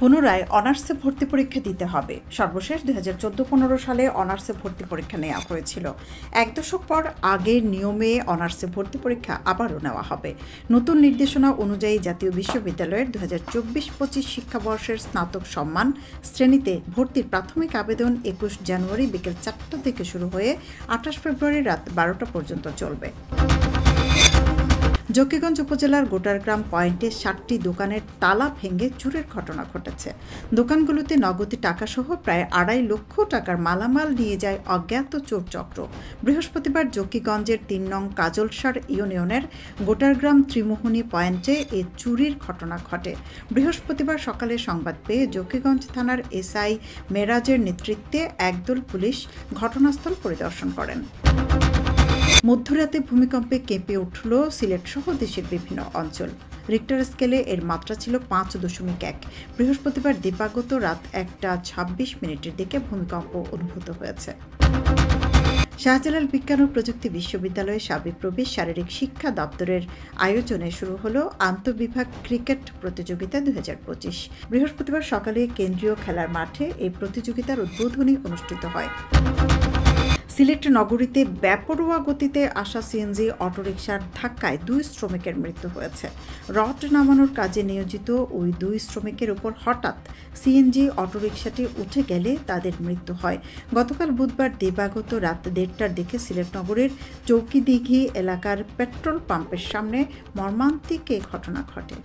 পুনরায় অনার্সে ভর্তি পরীক্ষা দিতে হবে। সর্বশেষ 2014-15 সালে অনার্সে ভর্তি পরীক্ষা নেওয়া হয়েছিল। এক দশক পর আগের নিয়মে অনার্সে ভর্তি পরীক্ষা আবারও নেওয়া হবে। নতুন নির্দেশনা অনুযায়ী জাতীয় বিশ্ববিদ্যালয়ের 2024-25 শিক্ষাবর্ষের স্নাতক সম্মান শ্রেণীতে ভর্তির প্রাথমিক আবেদন 21 জানুয়ারি বিকেল 4টা থেকে শুরু হয়ে 28 ফেব্রুয়ারি রাত 12টা পর্যন্ত চলবে। জকিগঞ্জ উপজেলার গোটারগ্রাম পয়েন্টে 60টি দোকানের তালা ভেঙে চুরির ঘটনা ঘটেছে। দোকানগুলোতে নগদ টাকাসহ প্রায় 2.5 লক্ষ টাকার মালামাল নিয়ে যায় অজ্ঞাত চোর চক্র। বৃহস্পতিবার জকিগঞ্জের 3 নং কাজলসার ইউনিয়নের গোটারগ্রাম ত্রিমোহনী পয়েন্টে এ চুরির ঘটনা ঘটে। বৃহস্পতিবার সকালে সংবাদ পেয়ে জকিগঞ্জ থানার এসআই মেরাজের নেতৃত্বে একদল পুলিশ ঘটনাস্থল পরিদর্শন করেন। মধ্যরাতে ভূমিকম্পে কেঁপে উঠল সিলেটসহ দেশের বিভিন্ন অঞ্চল। রিক্টার স্কেলে এর মাত্রা ছিল 5.1। বৃহস্পতিবার দিবাগত রাত 1:26 দিকে ভূমিকম্প অনুভূত হয়েছে। শাহজালাল বিজ্ঞান ও প্রযুক্তি বিশ্ববিদ্যালয়ে সাবিপ্রবি শারীরিক শিক্ষা দপ্তরের আয়োজনে শুরু হলো আন্তঃবিভাগ ক্রিকেট প্রতিযোগিতা 2025। বৃহস্পতিবার সকালে কেন্দ্রীয় খেলার মাঠে এই প্রতিযোগিতার উদ্বোধনী অনুষ্ঠিত হয়। সিলেট নগরীতে বেপরোয়া গতিতে আসা সিএনজি অটোরিকশার ধাক্কায় 2 শ্রমিকের মৃত্যু হয়েছে। রড নামানোর কাজে নিয়োজিত ওই 2 শ্রমিকের উপর হঠাৎ সিএনজি অটোরিকশাটি উঠে গেলে তাদের মৃত্যু হয়। গতকাল বুধবার দিবাগত রাত 1:30টার দিকে সিলেট নগরের চৌকিদিঘি এলাকার পেট্রোল পাম্পের সামনে মর্মান্তিক এই ঘটনা ঘটে।